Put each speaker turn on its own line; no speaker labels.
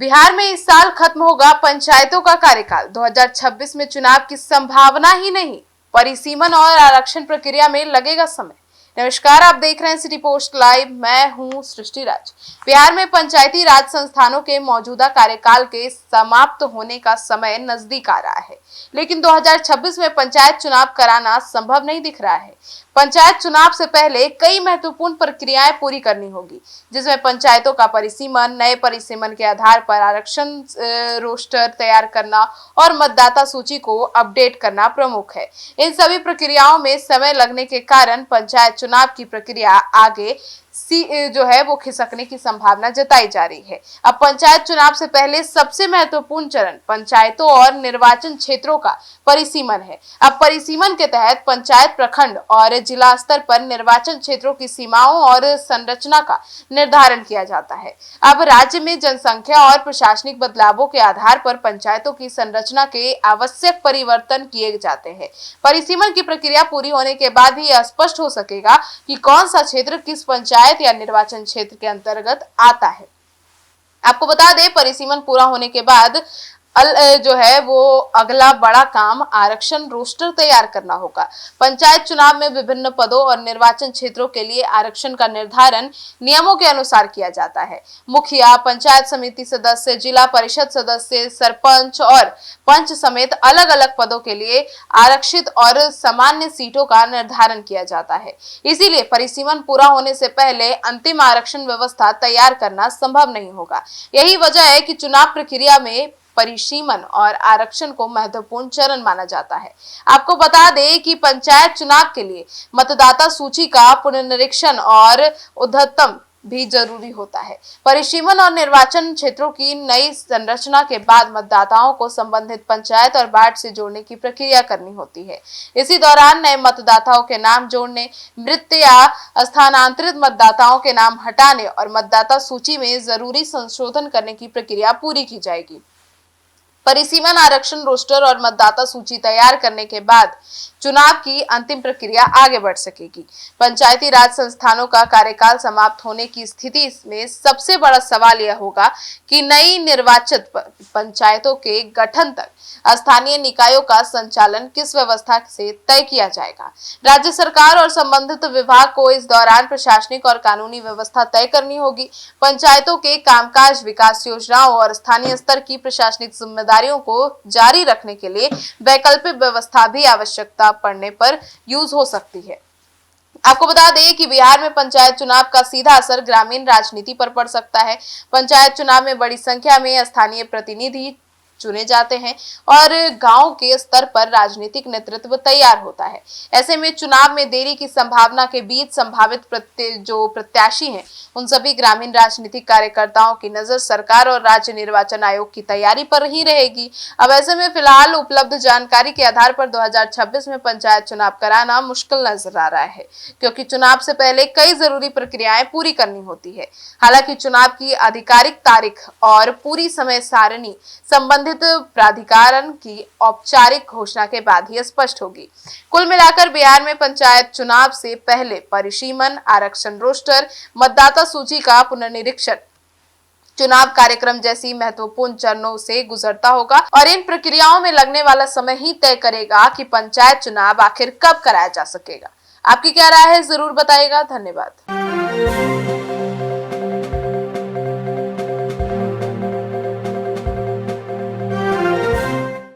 बिहार में इस साल खत्म होगा पंचायतों का कार्यकाल। 2026 में चुनाव की संभावना ही नहीं, परिसीमन और आरक्षण प्रक्रिया में लगेगा समय। नमस्कार, आप देख रहे हैं सिटी पोस्ट लाइव। मैं हूं सृष्टि राज। बिहार में पंचायती राज संस्थानों के मौजूदा कार्यकाल के समाप्त होने का समय नजदीक आ रहा है, लेकिन 2026 में पंचायत चुनाव कराना संभव नहीं दिख रहा है। पंचायत चुनाव से पहले कई महत्वपूर्ण प्रक्रियाएं पूरी करनी होगी, जिसमें पंचायतों का परिसीमन, नए परिसीमन के आधार पर आरक्षण रोस्टर तैयार करना और मतदाता सूची को अपडेट करना प्रमुख है। इन सभी प्रक्रियाओं में समय लगने के कारण पंचायत चुनाव की प्रक्रिया आगे जो है वो खिसकने की संभावना जताई जा रही है। अब पंचायत चुनाव से पहले सबसे महत्वपूर्ण चरण पंचायतों और निर्वाचन क्षेत्रों का परिसीमन है। अब परिसीमन के तहत पंचायत, प्रखंड और जिला स्तर पर निर्वाचन क्षेत्रों की सीमाओं और संरचना का निर्धारण किया जाता है। अब राज्य में जनसंख्या और प्रशासनिक बदलावों के आधार पर पंचायतों की संरचना के आवश्यक परिवर्तन किए जाते हैं। परिसीमन की प्रक्रिया पूरी होने के बाद ही यह स्पष्ट हो सकेगा कि कौन सा क्षेत्र किस पंचायत या निर्वाचन क्षेत्र के अंतर्गत आता है। आपको बता दें, परिसीमन पूरा होने के बाद जो है वो अगला बड़ा काम आरक्षण रोस्टर तैयार करना होगा। पंचायत चुनाव में विभिन्न पदों और निर्वाचन क्षेत्रों के लिए आरक्षण का निर्धारण नियमों के अनुसार किया जाता है। मुखिया, पंचायत समिति सदस्य, जिला परिषद सदस्य, सरपंच और पंच समेत अलग अलग पदों के लिए आरक्षित और सामान्य सीटों का निर्धारण किया जाता है। इसीलिए परिसीमन पूरा होने से पहले अंतिम आरक्षण व्यवस्था तैयार करना संभव नहीं होगा। यही वजह है कि चुनाव प्रक्रिया में परिसीमन और आरक्षण को महत्वपूर्ण चरण माना जाता है। आपको बता दें कि पंचायत चुनाव के लिए मतदाता सूची का पुनर्निरीक्षण और उद्यतन भी जरूरी होता है। परिसीमन और निर्वाचन क्षेत्रों की नई संरचना के बाद मतदाताओं को संबंधित पंचायत और वार्ड से जोड़ने की प्रक्रिया करनी होती है। इसी दौरान नए मतदाताओं के नाम जोड़ने, मृत या स्थानांतरित मतदाताओं के नाम हटाने और मतदाता सूची में जरूरी संशोधन करने की प्रक्रिया पूरी की जाएगी। परिसीमन, आरक्षण रोस्टर और मतदाता सूची तैयार करने के बाद चुनाव की अंतिम प्रक्रिया आगे बढ़ सकेगी। पंचायती राज संस्थानों का कार्यकाल समाप्त होने की स्थिति में सबसे बड़ा सवाल यह होगा कि नई निर्वाचित पंचायतों के गठन तक स्थानीय निकायों का संचालन किस व्यवस्था से तय किया जाएगा। राज्य सरकार और संबंधित विभाग को इस दौरान प्रशासनिक और कानूनी व्यवस्था तय करनी होगी। पंचायतों के कामकाज, विकास योजनाओं और स्थानीय स्तर की प्रशासनिक जिम्मेदारियों को जारी रखने के लिए वैकल्पिक व्यवस्था भी आवश्यकता पड़ने पर यूज हो सकती है। आपको बता दें कि बिहार में पंचायत चुनाव का सीधा असर ग्रामीण राजनीति पर पड़ सकता है। पंचायत चुनाव में बड़ी संख्या में स्थानीय प्रतिनिधि चुने जाते हैं और गांव के स्तर पर राजनीतिक नेतृत्व तैयार होता है। ऐसे में चुनाव में देरी की संभावना के बीच संभावित जो प्रत्याशी हैं, उन सभी ग्रामीण राजनीतिक कार्यकर्ताओं की नजर सरकार और राज्य निर्वाचन आयोग की तैयारी पर ही रहेगी। अब ऐसे में फिलहाल उपलब्ध जानकारी के आधार पर 2026 में पंचायत चुनाव कराना मुश्किल नजर आ रहा है, क्योंकि चुनाव से पहले कई जरूरी प्रक्रियाएं पूरी करनी होती है। हालांकि चुनाव की आधिकारिक तारीख और पूरी समय सारणी संबंधित प्राधिकरण की औपचारिक घोषणा के बाद ही स्पष्ट होगी। कुल मिलाकर बिहार में पंचायत चुनाव से पहले परिसीमन, आरक्षण रोस्टर, मतदाता सूची का पुनर्निरीक्षण चुनाव कार्यक्रम जैसी महत्वपूर्ण चरणों से गुजरता होगा और इन प्रक्रियाओं में लगने वाला समय ही तय करेगा कि पंचायत चुनाव आखिर कब कराया जा सकेगा। आपकी क्या राय है, जरूर बताइएगा। धन्यवाद।